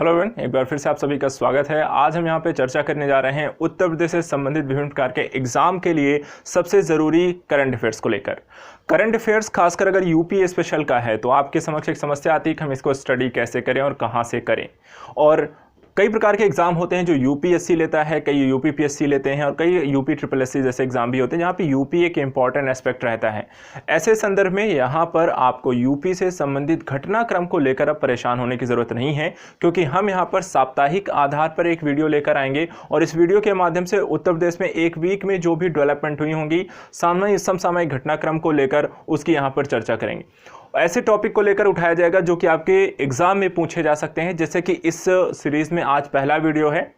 Hello everyone, एक बार फिर से आप सभी का स्वागत है। आज हम यहाँ पे चर्चा करने जा रहे हैं उत्तर प्रदेश से संबंधित विभिन्न प्रकार के एग्जाम के लिए सबसे ज़रूरी करंट अफेयर्स को लेकर। करंट अफेयर्स खासकर अगर यूपी स्पेशल का है तो आपके समक्ष एक समस्या आती है कि हम इसको स्टडी कैसे करें और कहाँ से करें। और कई प्रकार के एग्जाम होते हैं जो यूपीएससी लेता है, कई यूपीपीएससी लेते हैं और कई यूपी ट्रिपल एससी जैसे एग्जाम भी होते हैं जहाँ पे यूपी एक इंपॉर्टेंट एस्पेक्ट रहता है। ऐसे संदर्भ में यहाँ पर आपको यूपी से संबंधित घटनाक्रम को लेकर अब परेशान होने की ज़रूरत नहीं है, क्योंकि हम यहाँ पर साप्ताहिक आधार पर एक वीडियो लेकर आएंगे और इस वीडियो के माध्यम से उत्तर प्रदेश में एक वीक में जो भी डेवलपमेंट हुई होंगी समसामयिक घटनाक्रम को लेकर उसकी यहाँ पर चर्चा करेंगे। ऐसे टॉपिक को लेकर उठाया जाएगा जो कि आपके एग्जाम में पूछे जा सकते हैं, जैसे कि इस सीरीज में आज पहला वीडियो है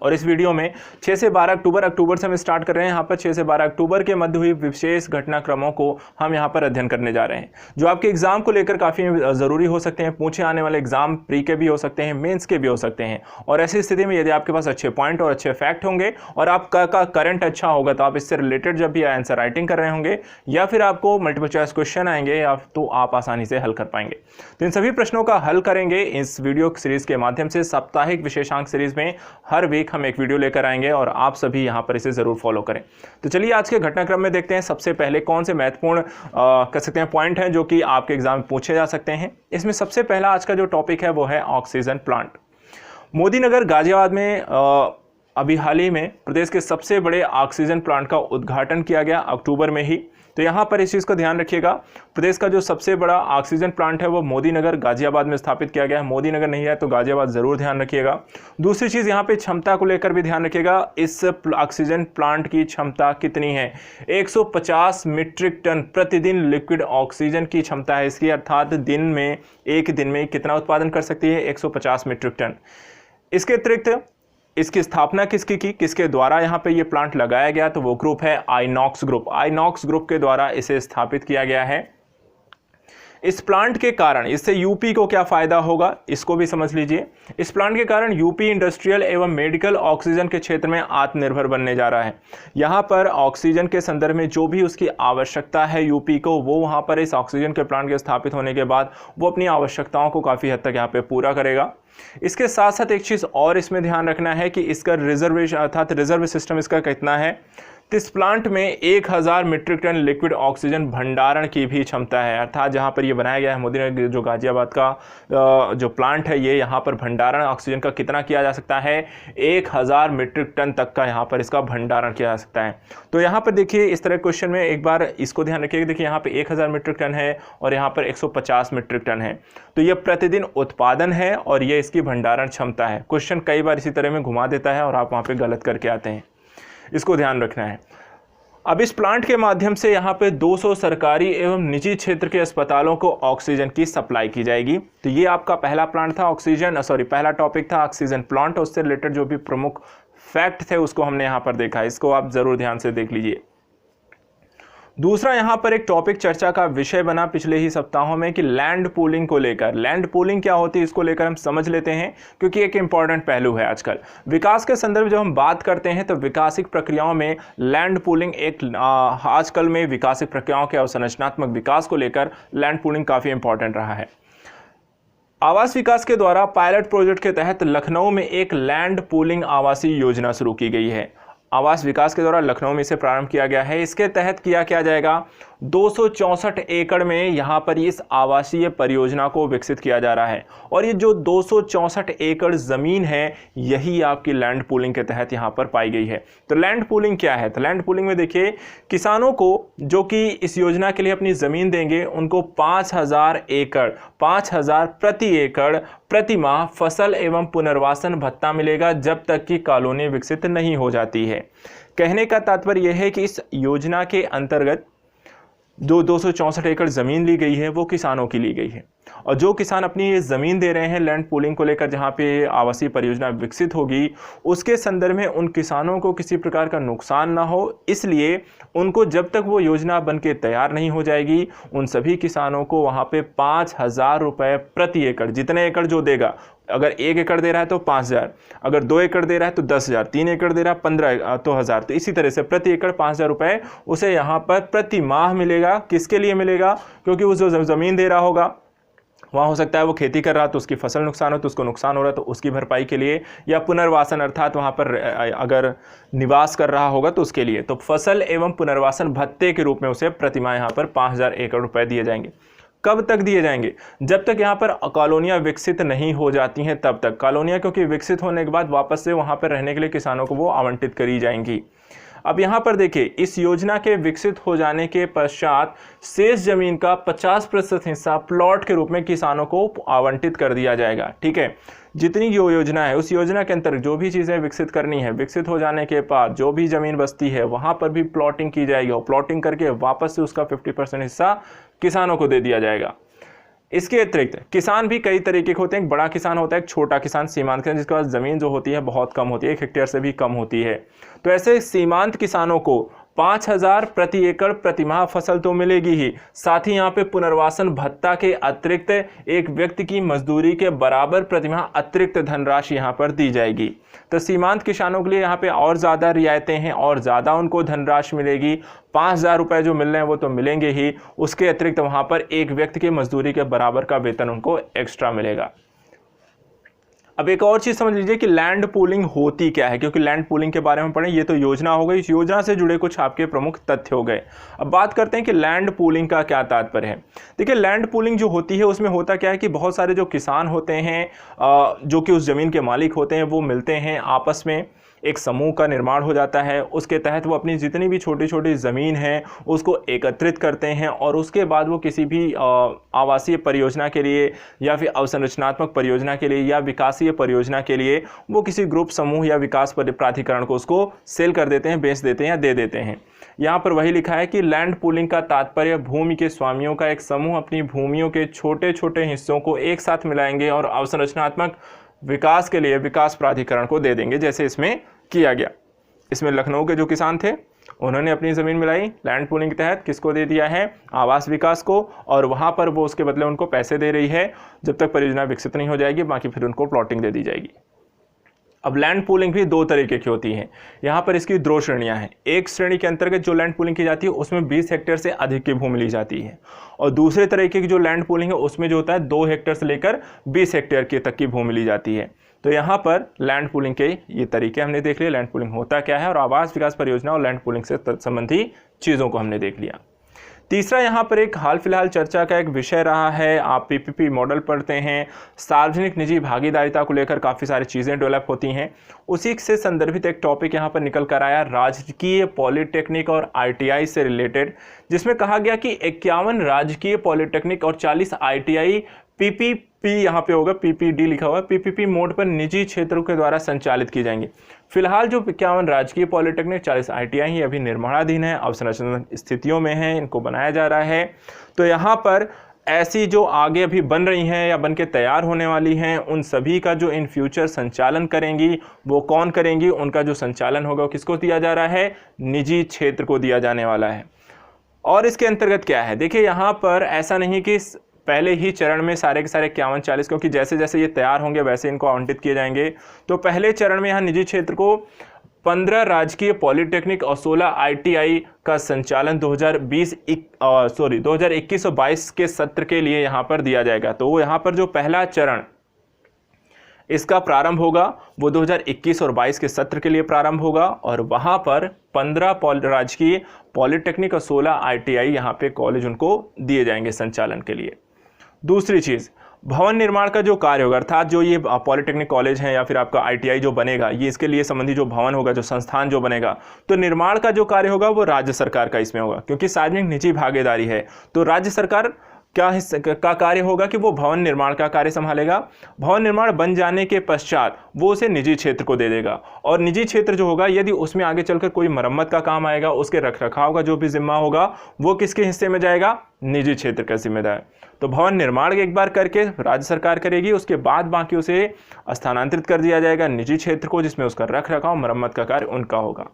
और इस वीडियो में 6 से 12 अक्टूबर से हम स्टार्ट कर रहे हैं। यहाँ पर 6 से 12 अक्टूबर के मध्य हुई विशेष घटनाक्रमों को हम यहाँ पर अध्ययन करने जा रहे हैं, जो आपके एग्जाम को लेकर काफ़ी ज़रूरी हो सकते हैं। पूछे आने वाले एग्जाम प्री के भी हो सकते हैं, मेंस के भी हो सकते हैं। और ऐसी स्थिति में यदि आपके पास अच्छे पॉइंट और अच्छे फैक्ट होंगे और आपका करंट अच्छा होगा तो आप इससे रिलेटेड जब भी आंसर राइटिंग कर रहे होंगे या फिर आपको मल्टीपल चॉइस क्वेश्चन आएंगे तो आप आसानी से हल कर पाएंगे। तो इन सभी प्रश्नों का हल करेंगे इस वीडियो सीरीज के माध्यम से। साप्ताहिक विशेषांक सीरीज में हर वीक हम एक वीडियो लेकर आएंगे और आप सभी यहां पर इसे जरूर फॉलो करें। तो चलिए आज के घटनाक्रम में देखते हैं सबसे पहले कौन से महत्वपूर्ण कह सकते हैं पॉइंट हैं जो कि आपके एग्जाम में पूछे जा सकते हैं। इसमें सबसे पहला आज का जो टॉपिक है वो है ऑक्सीजन प्लांट। मोदी नगर गाजियाबाद में अभी हाल ही में प्रदेश के सबसे बड़े ऑक्सीजन प्लांट का उद्घाटन किया गया अक्टूबर में ही। तो यहाँ पर इस चीज़ का ध्यान रखिएगा, प्रदेश का जो सबसे बड़ा ऑक्सीजन प्लांट है वो मोदी नगर गाजियाबाद में स्थापित किया गया है। मोदी नगर नहीं है तो गाजियाबाद ज़रूर ध्यान रखिएगा। दूसरी चीज़ यहाँ पे क्षमता को लेकर भी ध्यान रखिएगा। इस ऑक्सीजन प्लांट की क्षमता कितनी है? 150 मीट्रिक टन प्रतिदिन लिक्विड ऑक्सीजन की क्षमता है इसकी, अर्थात एक दिन में कितना उत्पादन कर सकती है? 150 मीट्रिक टन। इसके अतिरिक्त इसकी स्थापना किसके द्वारा यहाँ पे ये प्लांट लगाया गया? तो वो ग्रुप है आइनॉक्स ग्रुप। आइनॉक्स ग्रुप के द्वारा इसे स्थापित किया गया है। इस प्लांट के कारण इससे यूपी को क्या फायदा होगा इसको भी समझ लीजिए। इस प्लांट के कारण यूपी इंडस्ट्रियल एवं मेडिकल ऑक्सीजन के क्षेत्र में आत्मनिर्भर बनने जा रहा है। यहाँ पर ऑक्सीजन के संदर्भ में जो भी उसकी आवश्यकता है यूपी को, वो वहाँ पर इस ऑक्सीजन के प्लांट के स्थापित होने के बाद वो अपनी आवश्यकताओं को काफ़ी हद तक यहाँ पे पूरा करेगा। इसके साथ साथ एक चीज़ और इसमें ध्यान रखना है कि इसका रिजर्वेशन अर्थात रिजर्व सिस्टम इसका कितना है? तो इस प्लांट में 1000 मीट्रिक टन लिक्विड ऑक्सीजन भंडारण की भी क्षमता है, अर्थात जहाँ पर ये बनाया गया है मोदी नगर जो गाजियाबाद का जो प्लांट है ये यहाँ पर भंडारण ऑक्सीजन का कितना किया जा सकता है? 1000 मीट्रिक टन तक का यहाँ पर इसका भंडारण किया जा सकता है। तो यहाँ पर देखिए इस तरह क्वेश्चन में एक बार इसको ध्यान रखिएगा। देखिए यहाँ पे 1000 मीट्रिक टन है और यहाँ पर 150 मीट्रिक टन है, तो ये प्रतिदिन उत्पादन है और ये इसकी भंडारण क्षमता है। क्वेश्चन कई बार इसी तरह में घुमा देता है और आप वहाँ पे गलत करके आते हैं, इसको ध्यान रखना है। अब इस प्लांट के माध्यम से यहाँ पे 200 सरकारी एवं निजी क्षेत्र के अस्पतालों को ऑक्सीजन की सप्लाई की जाएगी। तो ये आपका पहला प्लांट था पहला टॉपिक था ऑक्सीजन प्लांट। उससे रिलेटेड जो भी प्रमुख फैक्ट थे उसको हमने यहाँ पर देखा, इसको आप जरूर ध्यान से देख लीजिए। दूसरा यहाँ पर एक टॉपिक चर्चा का विषय बना पिछले ही सप्ताहों में कि लैंड पूलिंग को लेकर। लैंड पूलिंग क्या होती है इसको लेकर हम समझ लेते हैं, क्योंकि एक इंपॉर्टेंट पहलू है। आजकल विकास के संदर्भ जब हम बात करते हैं तो विकासिक प्रक्रियाओं में लैंड पूलिंग आजकल में विकासिक प्रक्रियाओं के अवसंरचनात्मक विकास को लेकर लैंड पूलिंग काफ़ी इंपॉर्टेंट रहा है। आवास विकास के द्वारा पायलट प्रोजेक्ट के तहत लखनऊ में एक लैंड पूलिंग आवासीय योजना शुरू की गई है। आवास विकास के द्वारा लखनऊ में इसे प्रारंभ किया गया है। इसके तहत किया जाएगा 264 एकड़ में यहाँ पर इस आवासीय परियोजना को विकसित किया जा रहा है। और ये जो 264 एकड़ ज़मीन है यही आपकी लैंड पूलिंग के तहत यहाँ पर पाई गई है। तो लैंड पूलिंग क्या है? तो लैंड पूलिंग में देखिए किसानों को जो कि इस योजना के लिए अपनी ज़मीन देंगे उनको 5000 प्रति एकड़ प्रति माह फसल एवं पुनर्वासन भत्ता मिलेगा जब तक कि कॉलोनी विकसित नहीं हो जाती है। कहने का तात्पर्य यह है कि इस योजना के अंतर्गत जो 264 एकड़ ज़मीन ली गई है वो किसानों की ली गई है, और जो किसान अपनी ये ज़मीन दे रहे हैं लैंड पूलिंग को लेकर जहाँ पे आवासीय परियोजना विकसित होगी उसके संदर्भ में उन किसानों को किसी प्रकार का नुकसान ना हो, इसलिए उनको जब तक वो योजना बन के तैयार नहीं हो जाएगी उन सभी किसानों को वहाँ पे 5000 रुपये प्रति एकड़, जितने एकड़ जो देगा, अगर 1 एकड़ दे रहा है तो 5000, अगर 2 एकड़ दे रहा है तो 10,000, 3 एकड़ दे रहा है 15 तो 1000, तो इसी तरह से प्रति एकड़ 5000 रुपये उसे यहाँ पर प्रति माह मिलेगा। किसके लिए मिलेगा? क्योंकि वो जो ज़मीन दे रहा होगा वहाँ हो सकता है वो खेती कर रहा तो उसकी फसल नुकसान हो तो उसको नुकसान हो रहा तो उसकी भरपाई के लिए, या पुनर्वासन अर्थात वहाँ पर अगर निवास कर रहा होगा तो उसके लिए। तो फसल एवं पुनर्वासन भत्ते के रूप में उसे प्रतिमाह यहाँ पर 5000 एकड़ रुपए दिए जाएंगे। कब तक दिए जाएंगे? जब तक यहाँ पर कॉलोनियाँ विकसित नहीं हो जाती हैं तब तक। कॉलोनियाँ क्योंकि विकसित होने के बाद वापस से वहाँ पर रहने के लिए किसानों को वो आवंटित करी जाएंगी। अब यहाँ पर देखिए, इस योजना के विकसित हो जाने के पश्चात शेष जमीन का 50% हिस्सा प्लॉट के रूप में किसानों को आवंटित कर दिया जाएगा। ठीक है, जितनी जो योजना है उस योजना के अंतर्गत जो भी चीज़ें विकसित करनी है, विकसित हो जाने के बाद जो भी जमीन बचती है वहाँ पर भी प्लॉटिंग की जाएगी और प्लॉटिंग करके वापस से उसका 50% हिस्सा किसानों को दे दिया जाएगा। इसके अतिरिक्त किसान भी कई तरीके के होते हैं। एक बड़ा किसान होता है, एक छोटा किसान, सीमांत किसान, जिसके पास ज़मीन जो होती है बहुत कम होती है, 1 हेक्टेयर से भी कम होती है। तो ऐसे सीमांत किसानों को 5000 प्रति एकड़ प्रतिमाह फसल तो मिलेगी ही, साथ ही यहाँ पे पुनर्वासन भत्ता के अतिरिक्त एक व्यक्ति की मजदूरी के बराबर प्रतिमाह अतिरिक्त धनराशि यहाँ पर दी जाएगी। तो सीमांत किसानों के लिए यहाँ पे और ज़्यादा रियायतें हैं और ज़्यादा उनको धनराशि मिलेगी। 5000 रुपये जो मिल रहे हैं वो तो मिलेंगे ही, उसके अतिरिक्त वहाँ पर एक व्यक्ति की मजदूरी के बराबर का वेतन उनको एक्स्ट्रा मिलेगा। अब एक और चीज़ समझ लीजिए कि लैंड पूलिंग होती क्या है, क्योंकि लैंड पूलिंग के बारे में पढ़ें, ये तो योजना हो गई, इस योजना से जुड़े कुछ आपके प्रमुख तथ्य हो गए। अब बात करते हैं कि लैंड पूलिंग का क्या तात्पर्य है। देखिए, लैंड पूलिंग जो होती है उसमें होता क्या है कि बहुत सारे जो किसान होते हैं जो कि उस ज़मीन के मालिक होते हैं वो मिलते हैं, आपस में एक समूह का निर्माण हो जाता है। उसके तहत वो अपनी जितनी भी छोटी छोटी ज़मीन है उसको एकत्रित करते हैं और उसके बाद वो किसी भी आवासीय परियोजना के लिए या फिर अवसंरचनात्मक परियोजना के लिए या विकासीय परियोजना के लिए वो किसी ग्रुप, समूह या विकास प्राधिकरण को उसको सेल कर देते हैं, बेच देते हैं या दे देते हैं। यहाँ पर वही लिखा है कि लैंड पूलिंग का तात्पर्य भूमि के स्वामियों का एक समूह अपनी भूमियों के छोटे छोटे हिस्सों को एक साथ मिलाएंगे और अवसंरचनात्मक विकास के लिए विकास प्राधिकरण को दे देंगे, जैसे इसमें किया गया। इसमें लखनऊ के जो किसान थे उन्होंने अपनी ज़मीन मिलाई, लैंड पूलिंग के तहत किसको दे दिया है? आवास विकास को, और वहाँ पर वो उसके बदले उनको पैसे दे रही है जब तक परियोजना विकसित नहीं हो जाएगी, बाकी फिर उनको प्लॉटिंग दे दी जाएगी। अब लैंड पूलिंग भी 2 तरीके की होती है। यहाँ पर इसकी 2 श्रेणियाँ हैं। एक श्रेणी के अंतर्गत जो लैंड पूलिंग की जाती है उसमें 20 हेक्टेयर से अधिक की भूमि ली जाती है, और दूसरे तरीके की जो लैंड पूलिंग है उसमें जो होता है 2 हेक्टेयर से लेकर 20 हेक्टेयर की तक की भूमि ली जाती है। तो यहाँ पर लैंड पूलिंग के ये तरीके हमने देख लिए, लैंड पूलिंग होता क्या है, और आवास विकास परियोजना और लैंड पूलिंग से संबंधी चीज़ों को हमने देख लिया। तीसरा यहाँ पर एक हाल फिलहाल चर्चा का एक विषय रहा है, आप पीपीपी मॉडल पढ़ते हैं, सार्वजनिक निजी भागीदारिता को लेकर काफ़ी सारी चीज़ें डेवलप होती हैं। उसी से संदर्भित एक टॉपिक यहाँ पर निकल कर आया, राजकीय पॉलिटेक्निक और आईटीआई से रिलेटेड, जिसमें कहा गया कि 51 राजकीय पॉलिटेक्निक और 40 आईटीआई पीपीपी यहाँ पे होगा, पीपीडी लिखा हुआ, पीपीपी मोड पर निजी क्षेत्रों के द्वारा संचालित की जाएंगी। फिलहाल जो 51 राजकीय पॉलिटेक्निक, 40 आईटीआई ही अभी निर्माणाधीन है, अवसंरचना स्थितियों में है, इनको बनाया जा रहा है। तो यहाँ पर ऐसी जो आगे अभी बन रही हैं या बन के तैयार होने वाली हैं, उन सभी का जो इन फ्यूचर संचालन करेंगी वो कौन करेंगी? उनका जो संचालन होगा वो किसको दिया जा रहा है? निजी क्षेत्र को दिया जाने वाला है। और इसके अंतर्गत क्या है, देखिए यहाँ पर ऐसा नहीं कि पहले ही चरण में सारे के सारे 51-40, क्योंकि जैसे जैसे ये तैयार होंगे वैसे इनको आवंटित किए जाएंगे। तो पहले चरण में यहाँ निजी क्षेत्र को 15 राजकीय पॉलिटेक्निक और 16 आईटीआई का संचालन 2021-22 के सत्र के लिए यहाँ पर दिया जाएगा। तो वो यहाँ पर जो पहला चरण इसका प्रारंभ होगा वो 2021 और 22 के सत्र के लिए प्रारंभ होगा, और वहाँ पर 15 राजकीय पॉलिटेक्निक और 16 आईटीआई यहाँ पे कॉलेज उनको दिए जाएंगे संचालन के लिए। दूसरी चीज़, भवन निर्माण का जो कार्य होगा, अर्थात जो ये पॉलिटेक्निक कॉलेज है या फिर आपका आईटीआई जो बनेगा, ये इसके लिए संबंधी जो भवन होगा, जो संस्थान जो बनेगा, तो निर्माण का जो कार्य होगा वो राज्य सरकार का इसमें होगा, क्योंकि सार्वजनिक निजी भागीदारी है। तो राज्य सरकार क्या हिस्सा का कार्य होगा कि वो भवन निर्माण का कार्य संभालेगा। भवन निर्माण बन जाने के पश्चात वो उसे निजी क्षेत्र को दे देगा, और निजी क्षेत्र जो होगा यदि उसमें आगे चलकर कोई मरम्मत का काम आएगा, उसके रखरखाव का जो भी जिम्मा होगा वो किसके हिस्से में जाएगा? निजी क्षेत्र का जिम्मेदार। तो भवन निर्माण एक बार करके राज्य सरकार करेगी, उसके बाद बाकी उसे स्थानांतरित कर दिया जाएगा निजी क्षेत्र को, जिसमें उसका रखरखाव, मरम्मत का कार्य उनका होगा।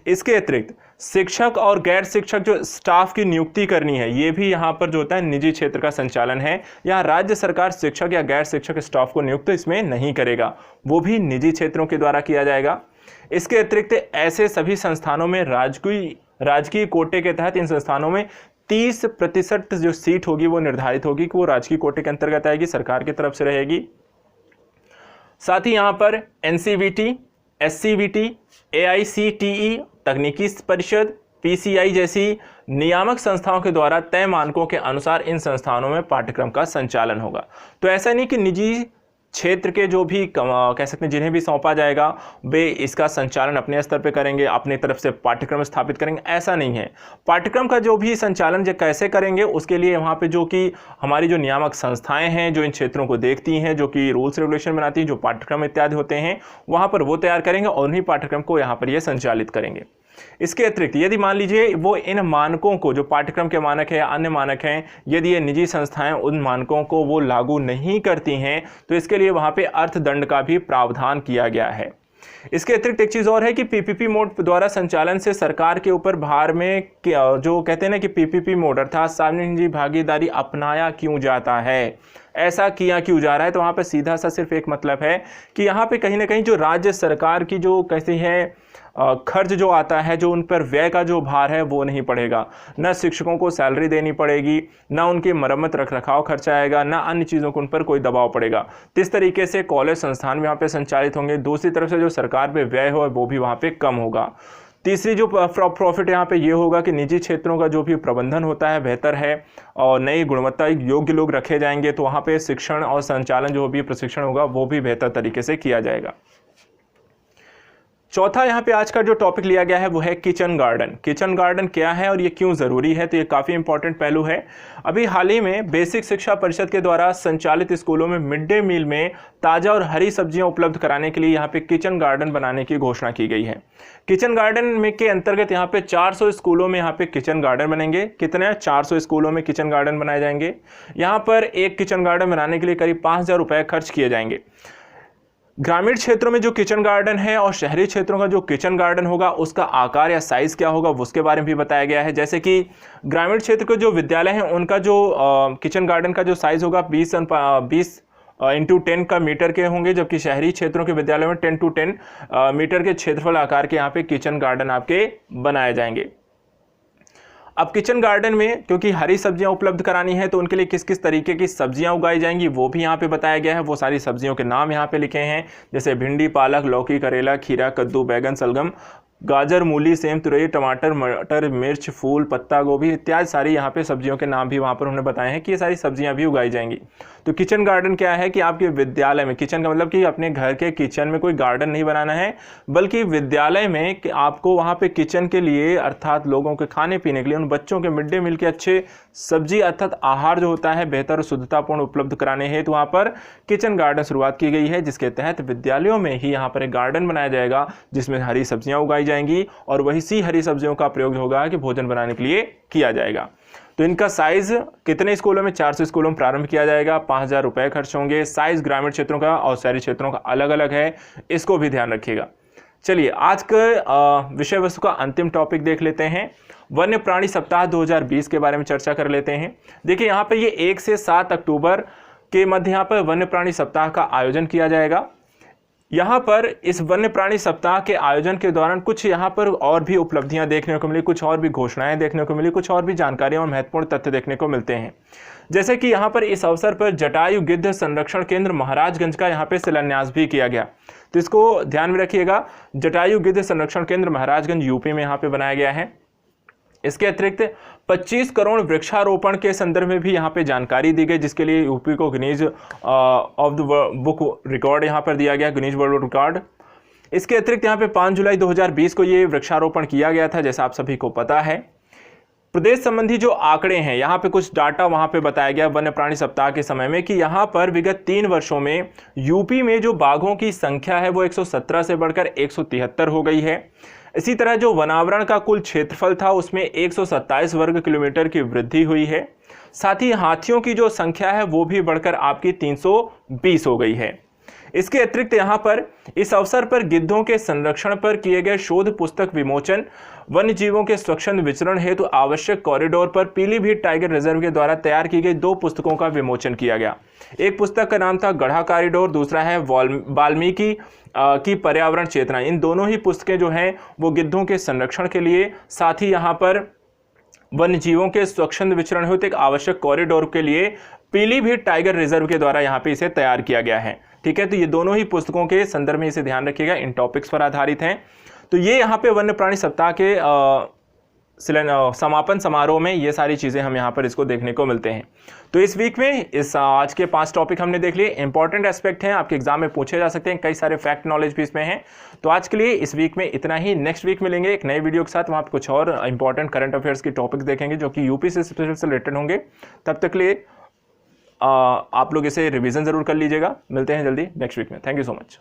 इसके अतिरिक्त शिक्षक और गैर शिक्षक जो स्टाफ की नियुक्ति करनी है, ये भी यहाँ पर जो होता है निजी क्षेत्र का संचालन है। यहाँ राज्य सरकार शिक्षक या गैर शिक्षक स्टाफ को नियुक्त इसमें नहीं करेगा, वो भी निजी क्षेत्रों के द्वारा किया जाएगा। इसके अतिरिक्त ऐसे सभी संस्थानों में राजकीय कोटे के तहत इन संस्थानों में 30% जो सीट होगी वो निर्धारित होगी कि वो राजकीय कोटे के अंतर्गत आएगी, सरकार की तरफ से रहेगी। साथ ही यहाँ पर NCVT, SCVT, AICTE, तकनीकी परिषद, PCI जैसी नियामक संस्थाओं के द्वारा तय मानकों के अनुसार इन संस्थानों में पाठ्यक्रम का संचालन होगा। तो ऐसा नहीं कि निजी क्षेत्र के जो भी कह सकते हैं जिन्हें भी सौंपा जाएगा वे इसका संचालन अपने स्तर पे करेंगे, अपनी तरफ से पाठ्यक्रम स्थापित करेंगे, ऐसा नहीं है। पाठ्यक्रम का जो भी संचालन जो कैसे करेंगे उसके लिए वहाँ पे जो कि हमारी जो नियामक संस्थाएं हैं जो इन क्षेत्रों को देखती हैं, जो कि रूल्स रेगुलेशन बनाती हैं, जो पाठ्यक्रम इत्यादि होते हैं वहाँ पर वो तैयार करेंगे और उन्हीं पाठ्यक्रम को यहाँ पर ये संचालित करेंगे। इसके अतिरिक्त यदि मान लीजिए वो इन मानकों को, जो पाठ्यक्रम के मानक है, अन्य मानक हैं, यदि ये निजी संस्थाएं उन मानकों को वो लागू नहीं करती हैं तो इसके लिए वहां पे अर्थदंड का भी प्रावधान किया गया है। इसके अतिरिक्त एक चीज और है कि PPP मोड द्वारा संचालन से सरकार के ऊपर भार में जो कहते हैं ना कि PPP मोड अर्थात सार्वजनिक निजी भागीदारी अपनाया क्यों जाता है, ऐसा किया क्यों जा रहा है, तो वहां पे सीधा सा सिर्फ एक मतलब है कि यहाँ पे कहीं ना कहीं जो राज्य सरकार की जो कैसी है खर्च जो आता है, जो उन पर व्यय का जो भार है वो नहीं पड़ेगा। न शिक्षकों को सैलरी देनी पड़ेगी, न उनकी मरम्मत रख रखाव खर्चा आएगा, न अन्य चीज़ों को उन पर कोई दबाव पड़ेगा। तो इस तरीके से कॉलेज संस्थान भी वहाँ पे संचालित होंगे। दूसरी तरफ से जो सरकार पे व्यय हो वो भी वहाँ पे कम होगा। तीसरी जो प्रॉफिट यहाँ पे ये होगा कि निजी क्षेत्रों का जो भी प्रबंधन होता है बेहतर है और नई गुणवत्ता योग्य लोग रखे जाएंगे, तो वहाँ पे शिक्षण और संचालन जो भी प्रशिक्षण होगा वो भी बेहतर तरीके से किया जाएगा। चौथा यहाँ पे आज का जो टॉपिक लिया गया है वो है किचन गार्डन। किचन गार्डन क्या है और ये क्यों ज़रूरी है, तो ये काफ़ी इंपॉर्टेंट पहलू है। अभी हाल ही में बेसिक शिक्षा परिषद के द्वारा संचालित स्कूलों में मिड डे मील में ताज़ा और हरी सब्जियां उपलब्ध कराने के लिए यहाँ पे किचन गार्डन बनाने की घोषणा की गई है। किचन गार्डन में के अंतर्गत यहाँ पे 400 स्कूलों में यहाँ पे किचन गार्डन बनेंगे। कितने? 400 स्कूलों में किचन गार्डन बनाए जाएंगे। यहाँ पर एक किचन गार्डन बनाने के लिए करीब 5,000 रुपये खर्च किए जाएंगे। ग्रामीण क्षेत्रों में जो किचन गार्डन है और शहरी क्षेत्रों का जो किचन गार्डन होगा उसका आकार या साइज़ क्या होगा उसके बारे में भी बताया गया है। जैसे कि ग्रामीण क्षेत्र के जो विद्यालय हैं उनका जो किचन गार्डन का जो साइज़ होगा 20x10 का मीटर के होंगे, जबकि शहरी क्षेत्रों के विद्यालयों में 10x10 मीटर के क्षेत्रफल आकार के यहाँ पे किचन गार्डन आपके बनाए जाएंगे। अब किचन गार्डन में क्योंकि हरी सब्जियां उपलब्ध करानी है तो उनके लिए किस किस तरीके की सब्जियां उगाई जाएंगी वो भी यहाँ पे बताया गया है। वो सारी सब्जियों के नाम यहाँ पे लिखे हैं, जैसे भिंडी, पालक, लौकी, करेला, खीरा, कद्दू, बैगन, सलगम, गाजर, मूली, सेम, तुरई, टमाटर, मटर, मिर्च, फूल, पत्ता गोभी इत्यादि सारी यहाँ पे सब्जियों के नाम भी वहाँ पर उन्होंने बताए हैं कि ये सारी सब्जियाँ भी उगाई जाएंगी। तो किचन गार्डन क्या है कि आपके विद्यालय में, किचन का मतलब कि अपने घर के किचन में कोई गार्डन नहीं बनाना है, बल्कि विद्यालय में कि आपको वहाँ पे किचन के लिए अर्थात लोगों के खाने पीने के लिए उन बच्चों के मिड डे मील के अच्छे सब्जी अर्थात आहार जो होता है बेहतर और शुद्धतापूर्ण उपलब्ध कराने हेतु वहाँ पर किचन गार्डन शुरुआत की गई है, जिसके तहत विद्यालयों में ही यहाँ पर एक गार्डन बनाया जाएगा जिसमें हरी सब्जियाँ उगाई जाएंगी और वही सी हरी सब्जियों का प्रयोग होगा कि भोजन बनाने के लिए किया जाएगा। तो इनका साइज कितने स्कूलों में? 400 स्कूलों में प्रारंभ किया जाएगा। 5,000 रुपये खर्च होंगे। साइज ग्रामीण क्षेत्रों का और शहरी क्षेत्रों का अलग अलग है, इसको भी ध्यान रखिएगा। चलिए आज के विषय वस्तु का अंतिम टॉपिक देख लेते हैं। वन्य प्राणी सप्ताह 2020 के बारे में चर्चा कर लेते हैं। देखिए यहाँ पर ये 1 से 7 अक्टूबर के मध्य यहाँ पर वन्य प्राणी सप्ताह का आयोजन किया जाएगा। यहाँ पर इस वन्य प्राणी सप्ताह के आयोजन के दौरान कुछ यहाँ पर और भी उपलब्धियाँ देखने को मिली, कुछ और भी घोषणाएं देखने को मिली, कुछ और भी जानकारियाँ और महत्वपूर्ण तथ्य देखने को मिलते हैं। जैसे कि यहाँ पर इस अवसर पर जटायु गिद्ध संरक्षण केंद्र महाराजगंज का यहाँ पे शिलान्यास भी किया गया, तो इसको ध्यान में रखिएगा। जटायु गिद्ध संरक्षण केंद्र महाराजगंज यूपी में यहाँ पे बनाया गया है। इसके अतिरिक्त 25 करोड़ वृक्षारोपण के संदर्भ में भी यहाँ पे जानकारी दी गई, जिसके लिए यूपी को Guinness of the book record यहाँ पर दिया गया, गिनीज वर्ल्ड रिकॉर्ड। इसके अतिरिक्त यहाँ पे 5 जुलाई 2020 को ये वृक्षारोपण किया गया था, जैसा आप सभी को पता है। प्रदेश संबंधी जो आंकड़े हैं यहाँ पे कुछ डाटा वहाँ पे बताया गया वन्य प्राणी सप्ताह के समय में कि यहाँ पर विगत 3 वर्षों में यूपी में जो बाघों की संख्या है वो 117 से बढ़कर 173 हो गई है। इसी तरह जो वनावरण का कुल क्षेत्रफल था उसमें 127 वर्ग किलोमीटर की वृद्धि हुई है। साथ ही हाथियों की जो संख्या है वो भी बढ़कर आपकी 320 हो गई है। इसके अतिरिक्त यहाँ पर इस अवसर पर गिद्धों के संरक्षण पर किए गए शोध पुस्तक विमोचन, वन्य जीवों के स्वच्छंद विचरण हेतु आवश्यक कॉरिडोर पर पीलीभीत टाइगर रिजर्व के द्वारा तैयार की गई 2 पुस्तकों का विमोचन किया गया। एक पुस्तक का नाम था गढ़ा कॉरिडोर, दूसरा है वाल्मीकि की पर्यावरण चेतना। इन दोनों ही पुस्तकें जो हैं वो गिद्धों के संरक्षण के लिए, साथ ही यहाँ पर वन्य जीवों के स्वच्छंद विचरण हेतु एक आवश्यक कॉरिडोर के लिए पीलीभीत टाइगर रिजर्व के द्वारा यहाँ पे इसे तैयार किया गया है। ठीक है, तो ये दोनों ही पुस्तकों के संदर्भ में इसे ध्यान रखिएगा, इन टॉपिक्स पर आधारित हैं। तो ये यहाँ पे वन्य प्राणी सप्ताह के समापन समारोह में ये सारी चीज़ें हम यहाँ पर इसको देखने को मिलते हैं। तो इस वीक में इस आज के 5 टॉपिक हमने देख लिए, इंपॉर्टेंट एस्पेक्ट हैं, आपके एग्जाम में पूछे जा सकते हैं, कई सारे फैक्ट नॉलेज भी इसमें हैं। तो आज के लिए इस वीक में इतना ही। नेक्स्ट वीक मिलेंगे एक नए वीडियो के साथ, वहाँ पर कुछ और इंपॉर्टेंट करंट अफेयर्स के टॉपिक्स देखेंगे जो कि यूपी से स्पेशल से रिलेटेड होंगे। तब तक के लिए आप लोग इसे रिविजन जरूर कर लीजिएगा। मिलते हैं जल्दी नेक्स्ट वीक में। Thank you so much.